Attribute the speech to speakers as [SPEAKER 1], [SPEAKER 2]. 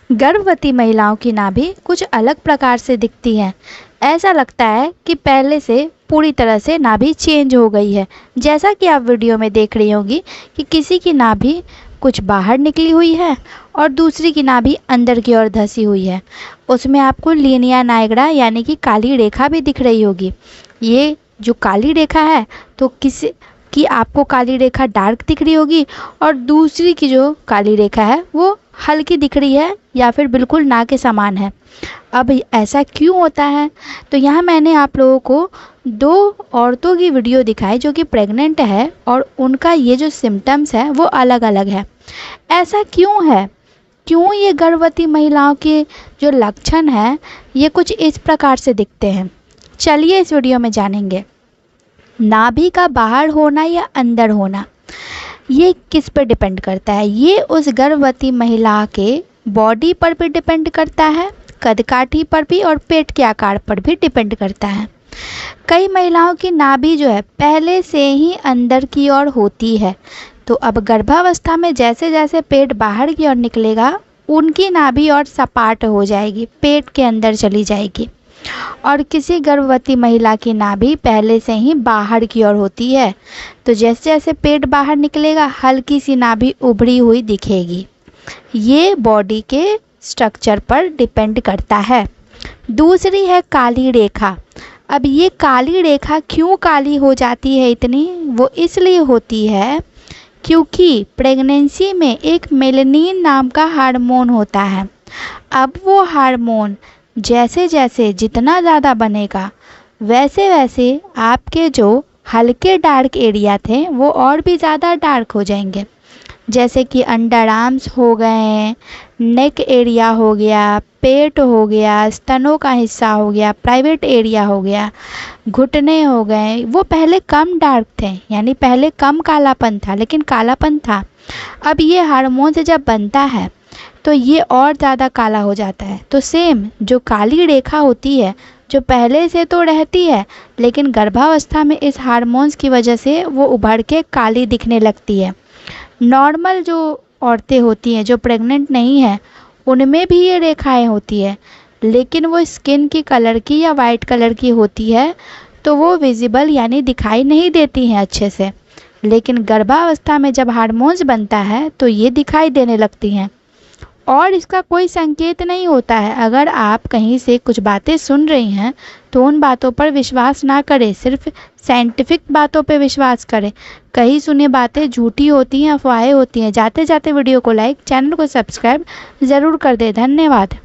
[SPEAKER 1] गर्भवती महिलाओं की नाभि कुछ अलग प्रकार से दिखती है। ऐसा लगता है कि पहले से पूरी तरह से नाभि चेंज हो गई है। जैसा कि आप वीडियो में देख रही होंगी कि किसी की नाभि कुछ बाहर निकली हुई है और दूसरी की नाभि अंदर की ओर धसी हुई है। उसमें आपको लीनिया नाइग्रा यानी कि काली रेखा भी दिख रही होगी। ये जो काली रेखा है तो किसी की आपको काली रेखा डार्क दिख रही होगी और दूसरी की जो काली रेखा है वो हल्की दिख रही है या फिर बिल्कुल ना के समान है। अब ऐसा क्यों होता है? तो यहाँ मैंने आप लोगों को दो औरतों की वीडियो दिखाई जो कि प्रेग्नेंट है और उनका ये जो सिम्टम्स है वो अलग अलग है। ऐसा क्यों है? क्यों ये गर्भवती महिलाओं के जो लक्षण हैं ये कुछ इस प्रकार से दिखते हैं? चलिए इस वीडियो में जानेंगे। नाभि का बाहर होना या अंदर होना ये किस पर डिपेंड करता है? ये उस गर्भवती महिला के बॉडी पर भी डिपेंड करता है, कदकाठी पर भी और पेट के आकार पर भी डिपेंड करता है। कई महिलाओं की नाभि जो है पहले से ही अंदर की ओर होती है, तो अब गर्भावस्था में जैसे जैसे पेट बाहर की ओर निकलेगा उनकी नाभि और सपाट हो जाएगी, पेट के अंदर चली जाएगी। और किसी गर्भवती महिला की नाभि पहले से ही बाहर की ओर होती है, तो जैसे जैसे पेट बाहर निकलेगा हल्की सी नाभि उभरी हुई दिखेगी। ये बॉडी के स्ट्रक्चर पर डिपेंड करता है। दूसरी है काली रेखा। अब ये काली रेखा क्यों काली हो जाती है इतनी? वो इसलिए होती है क्योंकि प्रेगनेंसी में एक मेलानिन नाम का हार्मोन होता है। अब वो हार्मोन जैसे जैसे जितना ज़्यादा बनेगा वैसे वैसे आपके जो हल्के डार्क एरिया थे वो और भी ज़्यादा डार्क हो जाएंगे। जैसे कि अंडर आर्म्स हो गए, नेक एरिया हो गया, पेट हो गया, स्तनों का हिस्सा हो गया, प्राइवेट एरिया हो गया, घुटने हो गए। वो पहले कम डार्क थे, यानी पहले कम कालापन था, लेकिन कालापन था। अब ये हार्मोन से जब बनता है तो ये और ज़्यादा काला हो जाता है। तो सेम जो काली रेखा होती है जो पहले से तो रहती है लेकिन गर्भावस्था में इस हार्मोन्स की वजह से वो उभर के काली दिखने लगती है। नॉर्मल जो औरतें होती हैं जो प्रेग्नेंट नहीं हैं उनमें भी ये रेखाएं होती है, लेकिन वो स्किन की कलर की या वाइट कलर की होती है तो वो विजिबल यानी दिखाई नहीं देती हैं अच्छे से। लेकिन गर्भावस्था में जब हार्मोन्स बनता है तो ये दिखाई देने लगती हैं और इसका कोई संकेत नहीं होता है। अगर आप कहीं से कुछ बातें सुन रही हैं तो उन बातों पर विश्वास ना करें, सिर्फ साइंटिफिक बातों पे विश्वास करें। कहीं सुनी बातें झूठी होती हैं, अफवाहें होती हैं। जाते जाते वीडियो को लाइक, चैनल को सब्सक्राइब ज़रूर कर दें। धन्यवाद।